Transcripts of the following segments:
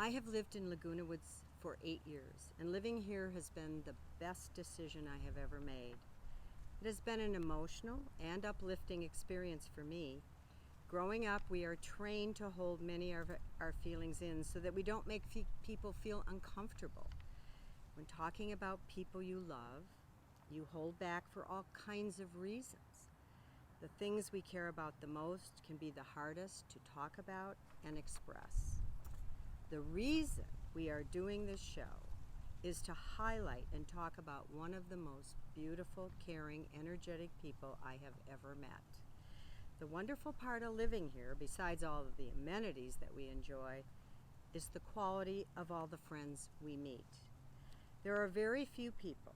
I have lived in Laguna Woods for 8 years, and living here has been the best decision I have ever made. It has been an emotional and uplifting experience for me. Growing up, we are trained to hold many of our feelings in so that we don't make people feel uncomfortable. When talking about people you love, you hold back for all kinds of reasons. The things we care about the most can be the hardest to talk about and express. The reason we are doing this show is to highlight and talk about one of the most beautiful, caring, energetic people I have ever met. The wonderful part of living here, besides all of the amenities that we enjoy, is the quality of all the friends we meet. There are very few people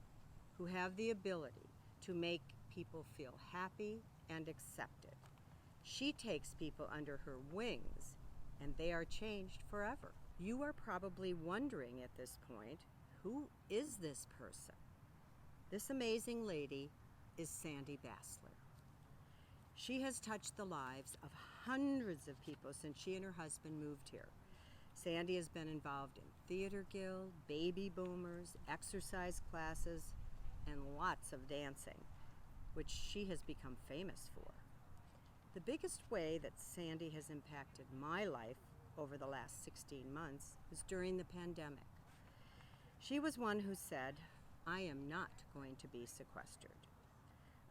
who have the ability to make people feel happy and accepted. She takes people under her wings, and they are changed forever. You are probably wondering at this point, who is this person? This amazing lady is Sandy Bassler. She has touched the lives of hundreds of people since she and her husband moved here. Sandy has been involved in Theater Guild, baby boomers, exercise classes, and lots of dancing, which she has become famous for. The biggest way that Sandy has impacted my life over the last 16 months was during the pandemic. She was one who said, "I am not going to be sequestered."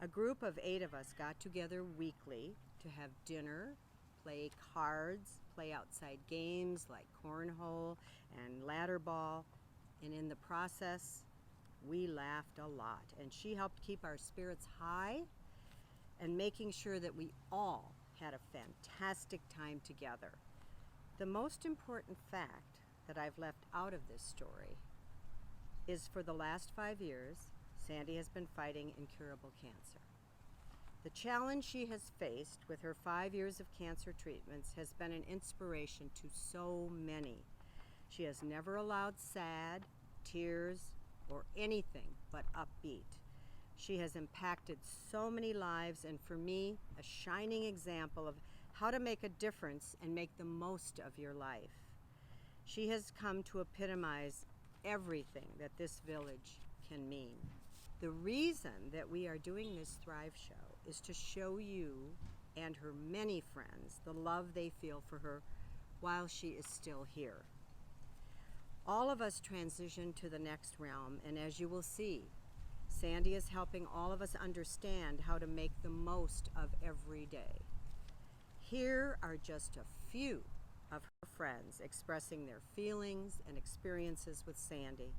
A group of 8 of us got together weekly to have dinner, play cards, play outside games like cornhole and ladder ball, and in the process, we laughed a lot. And she helped keep our spirits high and making sure that we all had a fantastic time together. The most important fact that I've left out of this story is for the last 5 years, Sandy has been fighting incurable cancer. The challenge she has faced with her 5 years of cancer treatments has been an inspiration to so many. She has never allowed sad, tears, or anything but upbeat. She has impacted so many lives, and for me, a shining example of how to make a difference and make the most of your life. She has come to epitomize everything that this village can mean. The reason that we are doing this Thrive Show is to show you and her many friends the love they feel for her while she is still here. All of us transition to the next realm, and as you will see, Sandy is helping all of us understand how to make the most of every day. Here are just a few of her friends expressing their feelings and experiences with Sandy.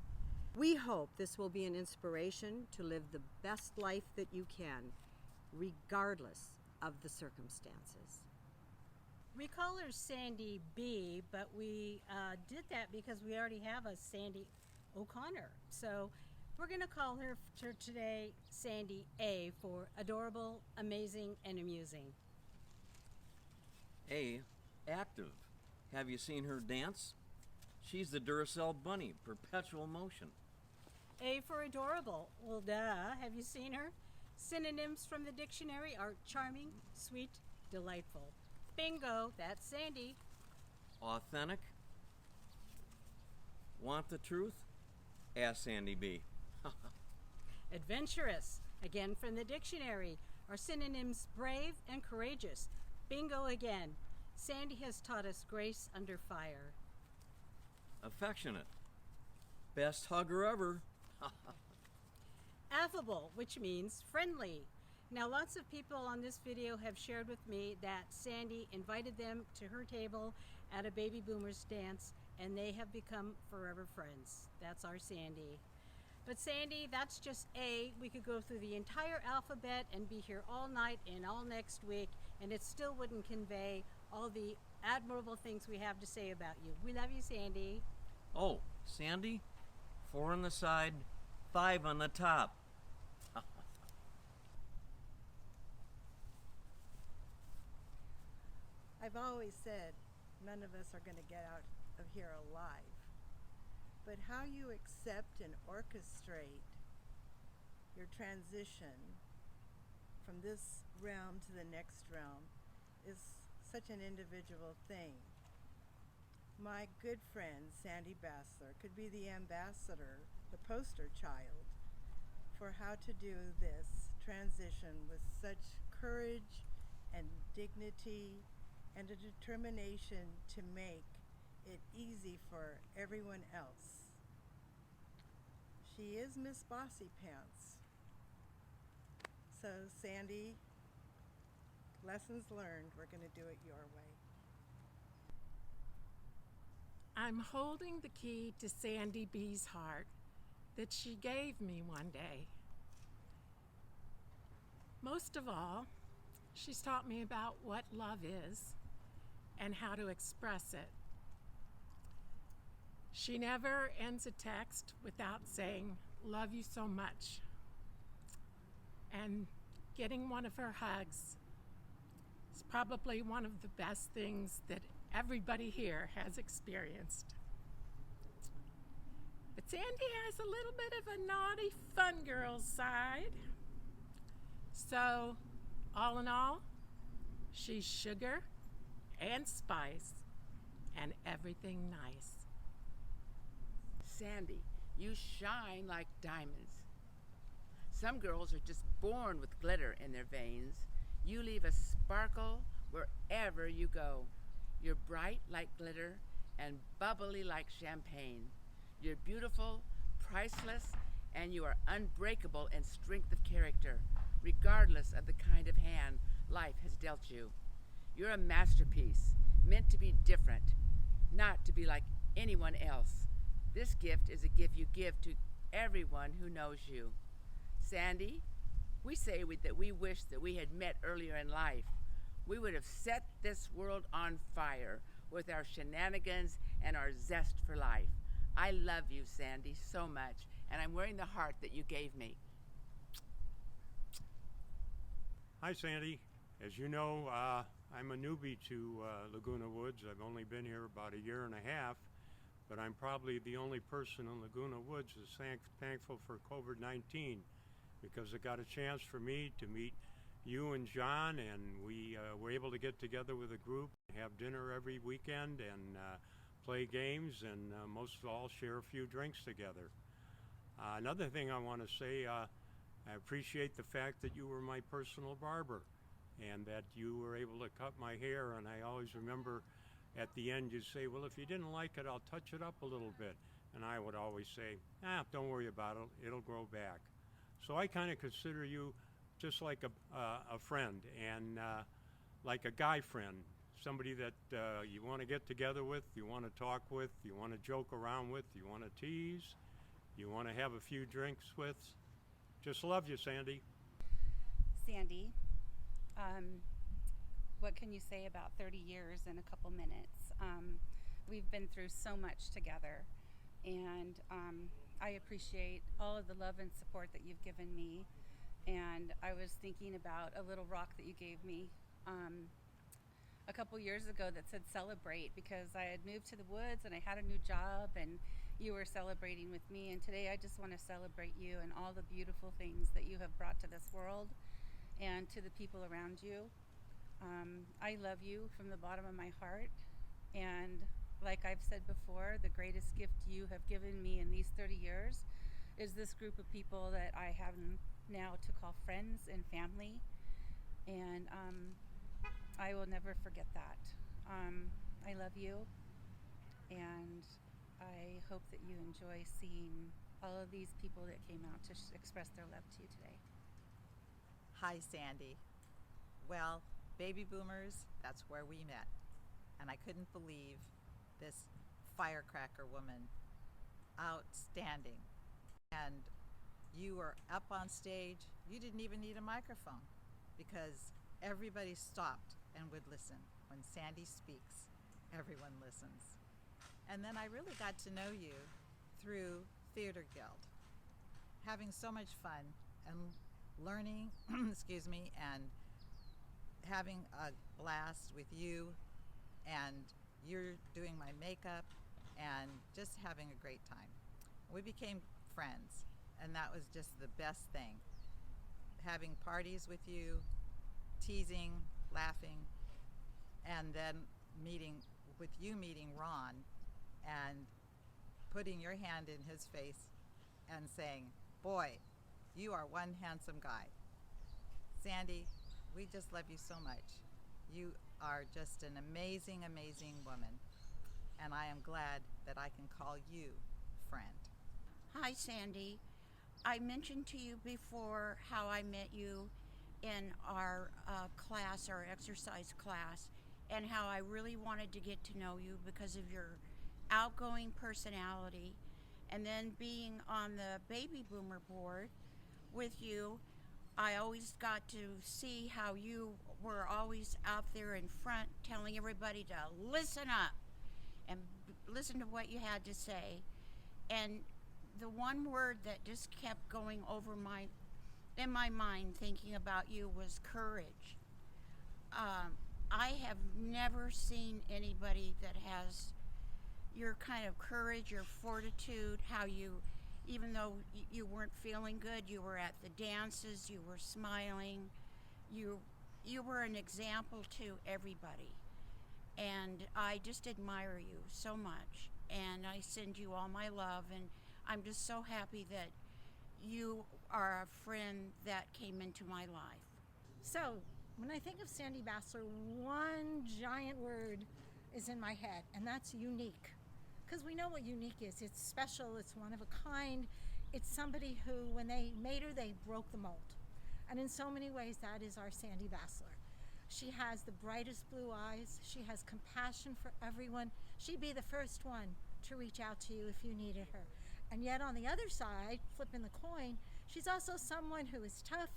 We hope this will be an inspiration to live the best life that you can, regardless of the circumstances. We call her Sandy B, but we did that because we already have a Sandy O'Connor. So we're going to call her today Sandy A for adorable, amazing, and amusing. A, active. Have you seen her dance? She's the Duracell Bunny, perpetual motion. A for adorable. Well, duh. Have you seen her? Synonyms from the dictionary are charming, sweet, delightful. Bingo, that's Sandy. Authentic. Want the truth? Ask Sandy B. Adventurous, again from the dictionary, are synonyms brave and courageous. Bingo again. Sandy has taught us grace under fire. Affectionate. Best hugger ever. Affable, which means friendly. Now, lots of people on this video have shared with me that Sandy invited them to her table at a baby boomers dance, and they have become forever friends. That's our Sandy. But Sandy, that's just A. We could go through the entire alphabet and be here all night and all next week, and it still wouldn't convey all the admirable things we have to say about you. We love you, Sandy. Oh, Sandy? 4 on the side, 5 on the top. I've always said none of us are going to get out of here alive. But how you accept and orchestrate your transition from this realm to the next realm is such an individual thing. my good friend Sandy Bassler could be the ambassador, the poster child, for how to do this transition with such courage and dignity and a determination to make it easy for everyone else. She is Miss Bossy Pants. So Sandy, lessons learned, we're going to do it your way. I'm holding the key to Sandy B's heart that she gave me one day. Most of all, she's taught me about what love is and how to express it. She never ends a text without saying, "Love you so much." And getting one of her hugs is probably one of the best things that everybody here has experienced. But Sandy has a little bit of a naughty, fun girl side. So, all in all, she's sugar and spice and everything nice. Sandy, you shine like diamonds. Some girls are just born with glitter in their veins. You leave a sparkle wherever you go. You're bright like glitter and bubbly like champagne. You're beautiful, priceless, and you are unbreakable in strength of character, regardless of the kind of hand life has dealt you. You're a masterpiece, meant to be different, not to be like anyone else. This gift is a gift you give to everyone who knows you. Sandy, we say that we wish that we had met earlier in life. We would have set this world on fire with our shenanigans and our zest for life. I love you, Sandy, so much, and I'm wearing the heart that you gave me. Hi, Sandy. As you know, I'm a newbie to Laguna Woods. I've only been here about a year and a half, but I'm probably the only person in Laguna Woods that's thankful for COVID-19 because it got a chance for me to meet you and John, and we were able to get together with a group, have dinner every weekend, and play games, and most of all, share a few drinks together. Another thing I want to say, I appreciate the fact that you were my personal barber and that you were able to cut my hair, and I always remember at the end you'd say, well, if you didn't like it, I'll touch it up a little bit. And I would always say, don't worry about it, it'll grow back. So I kind of consider you just like a friend, and like a guy friend, somebody that you want to get together with, you want to talk with, you want to joke around with, you want to tease, you want to have a few drinks with. Just love you, Sandy. Sandy, what can you say about 30 years in a couple minutes? We've been through so much together, and I appreciate all of the love and support that you've given me. And I was thinking about a little rock that you gave me a couple years ago that said celebrate, because I had moved to the woods and I had a new job, and you were celebrating with me. And today I just want to celebrate you and all the beautiful things that you have brought to this world and to the people around you. I love you from the bottom of my heart, and like I've said before, the greatest gift you have given me in these 30 years is this group of people that I have now to call friends and family, and I will never forget that. I love you, and I hope that you enjoy seeing all of these people that came out to express their love to you today. Hi, Sandy. Well, baby boomers, that's where we met. And I couldn't believe this firecracker woman. Outstanding. And you were up on stage. You didn't even need a microphone because everybody stopped and would listen. When Sandy speaks, everyone listens. And then I really got to know you through Theater Guild, having so much fun and learning, and having a blast with you, and you're doing my makeup and just having a great time. We became friends, and that was just the best thing. Having parties with you, teasing, laughing, and then meeting with you meeting Ron and putting your hand in his face and saying, boy, you are one handsome guy. Sandy, we just love you so much. You are just an amazing, amazing woman. And I am glad that I can call you friend. Hi, Sandy. I mentioned to you before how I met you in our class, our exercise class, and how I really wanted to get to know you because of your outgoing personality. And then being on the baby boomer board with you, I always got to see how you were always out there in front telling everybody to listen up and listen to what you had to say. And the one word that just kept going over in my mind thinking about you was courage. I have never seen anybody that has your kind of courage, your fortitude, how you, even though you weren't feeling good, you were at the dances, you were smiling, you were an example to everybody. And I just admire you so much, and I send you all my love, and I'm just so happy that you are a friend that came into my life. So, when I think of Sandy Bassler, one giant word is in my head, and that's unique. Because we know what unique is. It's special, it's one of a kind. It's somebody who, when they made her, they broke the mold. And in so many ways, that is our Sandy Bassler. She has the brightest blue eyes. She has compassion for everyone. She'd be the first one to reach out to you if you needed her. And yet on the other side, flipping the coin, she's also someone who is tough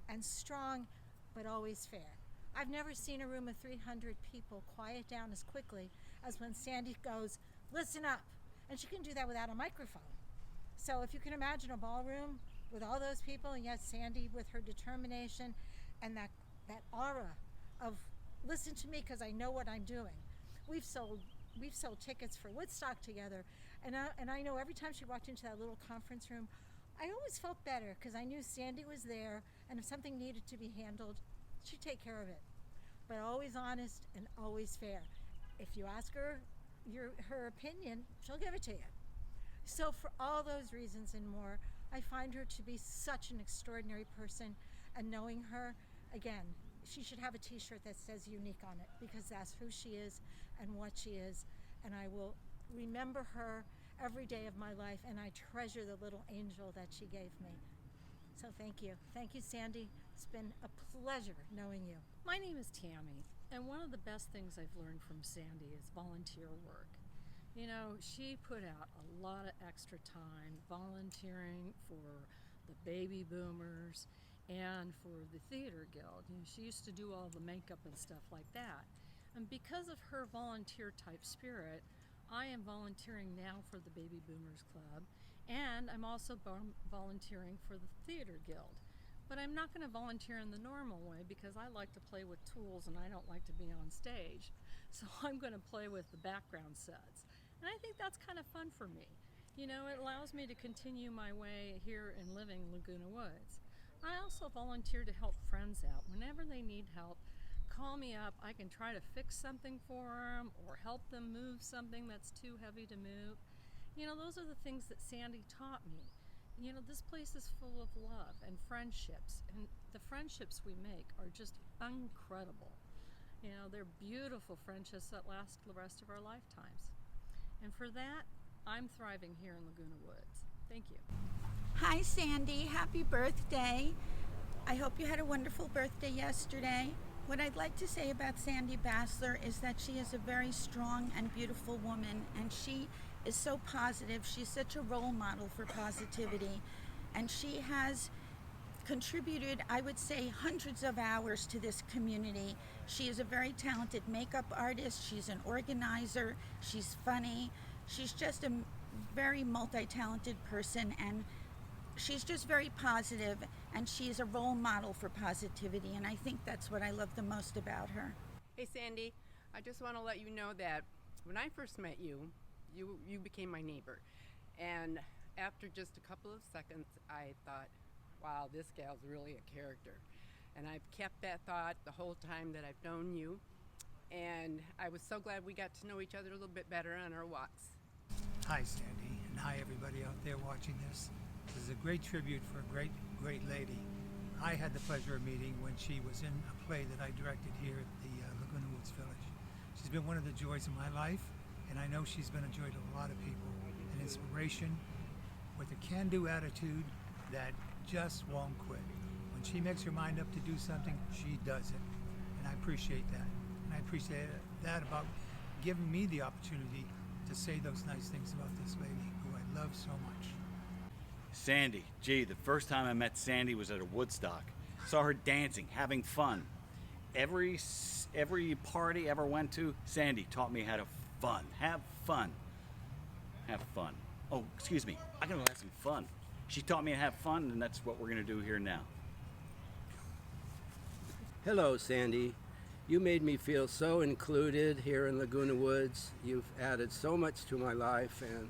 and strong, but always fair. I've never seen a room of 300 people quiet down as quickly as when Sandy goes, listen up. And she can do that without a microphone. So if you can imagine a ballroom with all those people, and yet Sandy with her determination and that aura of listen to me because I know what I'm doing. We've sold tickets for Woodstock together, and I know every time she walked into that little conference room, I always felt better because I knew Sandy was there, and if something needed to be handled, she'd take care of it. But always honest and always fair. If you ask her her opinion, she'll give it to you. So for all those reasons and more, I find her to be such an extraordinary person, and knowing her, again, she should have a t-shirt that says unique on it because that's who she is and what she is, and I will remember her every day of my life, and I treasure the little angel that she gave me. So thank you. Thank you, Sandy. It's been a pleasure knowing you. My name is Tammy, and one of the best things I've learned from Sandy is volunteer work. You know, she put out a lot of extra time volunteering for the baby boomers and for the theater guild. You know, she used to do all the makeup and stuff like that. And because of her volunteer type spirit, I am volunteering now for the Baby Boomers Club, and I'm also volunteering for the theater guild. But I'm not going to volunteer in the normal way because I like to play with tools and I don't like to be on stage. So I'm going to play with the background sets. And I think that's kind of fun for me. You know, it allows me to continue my way here in living Laguna Woods. I also volunteer to help friends out. Whenever they need help, call me up. I can try to fix something for them or help them move something that's too heavy to move. You know, those are the things that Sandy taught me. You know, this place is full of love and friendships, and the friendships we make are just incredible. You know, they're beautiful friendships that last the rest of our lifetimes. And for that, I'm thriving here in Laguna Woods. Thank you. Hi, Sandy. Happy birthday. I hope you had a wonderful birthday yesterday. What I'd like to say about Sandy Bassler is that she is a very strong and beautiful woman, and she is so positive. She's such a role model for positivity, and she has contributed, I would say, hundreds of hours to this community. She is a very talented makeup artist. She's an organizer. She's funny. She's just a very multi-talented person, and she's just very positive, and she's a role model for positivity, and I think that's what I love the most about her. Hey Sandy, I just want to let you know that when I first met you, you became my neighbor, and after just a couple of seconds I thought, wow, this gal's really a character, and I've kept that thought the whole time that I've known you, and I was so glad we got to know each other a little bit better on our walks. Hi, Sandy, and hi, everybody out there watching this. This is a great tribute for a great, great lady. I had the pleasure of meeting when she was in a play that I directed here at the Laguna Woods Village. She's been one of the joys of my life, and I know she's been a joy to a lot of people. An inspiration with a can-do attitude that just won't quit. When she makes her mind up to do something, she does it. And I appreciate that. And I appreciate that about giving me the opportunity to say those nice things about this lady who I love so much. Sandy, gee, the first time I met Sandy was at a Woodstock. Saw her dancing, having fun. Every party I ever went to, Sandy taught me how to have fun. Have fun. Oh, excuse me, I gotta have some fun. She taught me to have fun, and that's what we're gonna do here now. Hello, Sandy. You made me feel so included here in Laguna Woods. You've added so much to my life, and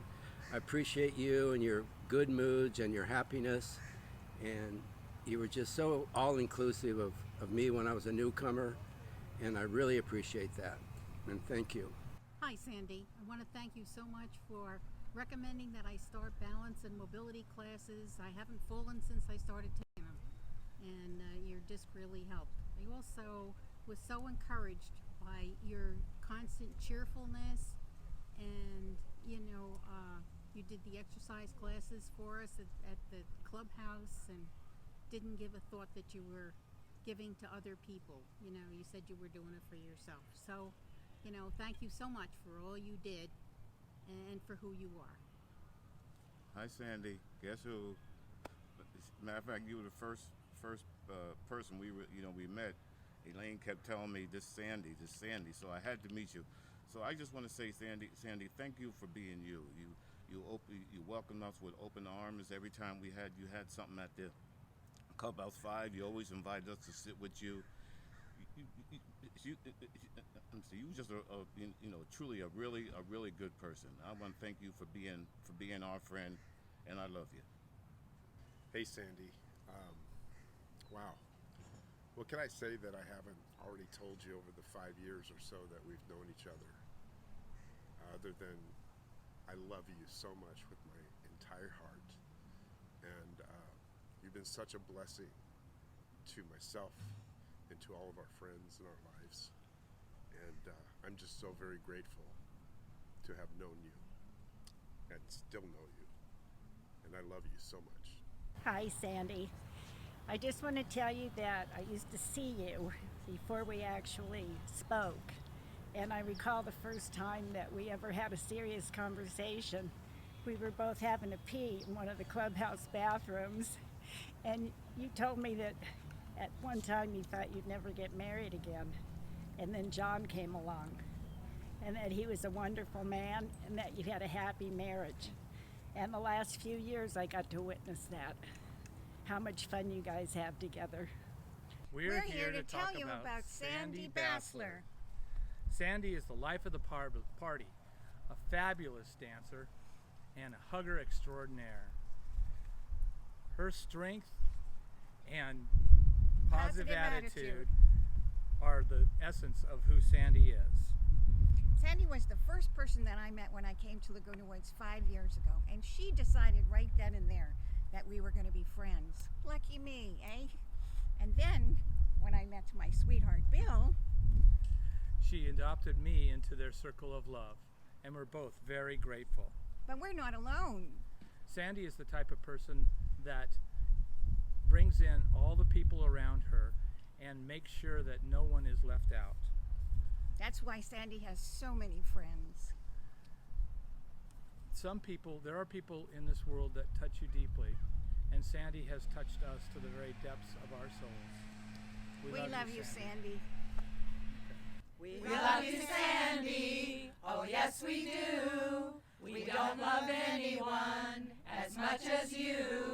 I appreciate you and your good moods and your happiness. And you were just so all-inclusive of me when I was a newcomer, and I really appreciate that. And thank you. Hi, Sandy. I want to thank you so much for recommending that I start balance and mobility classes. I haven't fallen since I started taking them, and your disc really helped. I also was so encouraged by your constant cheerfulness, and you did the exercise classes for us at the clubhouse and didn't give a thought that you were giving to other people. You said you were doing it for yourself. So, thank you so much for all you did and for who you are. Hi, Sandy. Guess who? Matter of fact, you were the first person we met. Elaine kept telling me this Sandy, so I had to meet you. So I just want to say, Sandy, thank you for being you. You welcomed us with open arms every time you had something at the Clubhouse 5. You always invited us to sit with you. You just truly a really good person. I want to thank you for being our friend, and I love you. Hey, Sandy. Wow. What can I say that I haven't already told you over the 5 years or so that we've known each other? Other than I love you so much with my entire heart. And you've been such a blessing to myself and to all of our friends in our lives. And I'm just so very grateful to have known you and still know you. And I love you so much. Hi, Sandy. I just want to tell you that I used to see you before we actually spoke. And I recall the first time that we ever had a serious conversation. We were both having to pee in one of the clubhouse bathrooms. And you told me that at one time you thought you'd never get married again. And then John came along. And that he was a wonderful man and that you had a happy marriage. And the last few years I got to witness that. How much fun you guys have together. We're here to tell you about Sandy Bassler. Sandy is the life of the party, a fabulous dancer and a hugger extraordinaire. Her strength and positive attitude are the essence of who Sandy is. Sandy was the first person that I met when I came to Laguna Woods 5 years ago, and she decided right then and there that we were going to be friends. Lucky me, eh? And then, when I met my sweetheart, Bill, she adopted me into their circle of love, and we're both very grateful. But we're not alone. Sandy is the type of person that brings in all the people around her and makes sure that no one is left out. That's why Sandy has so many friends. There are people in this world that touch you deeply, and Sandy has touched us to the very depths of our souls. We love you, Sandy. We love you, Sandy. Oh, yes, we do. We don't love anyone as much as you.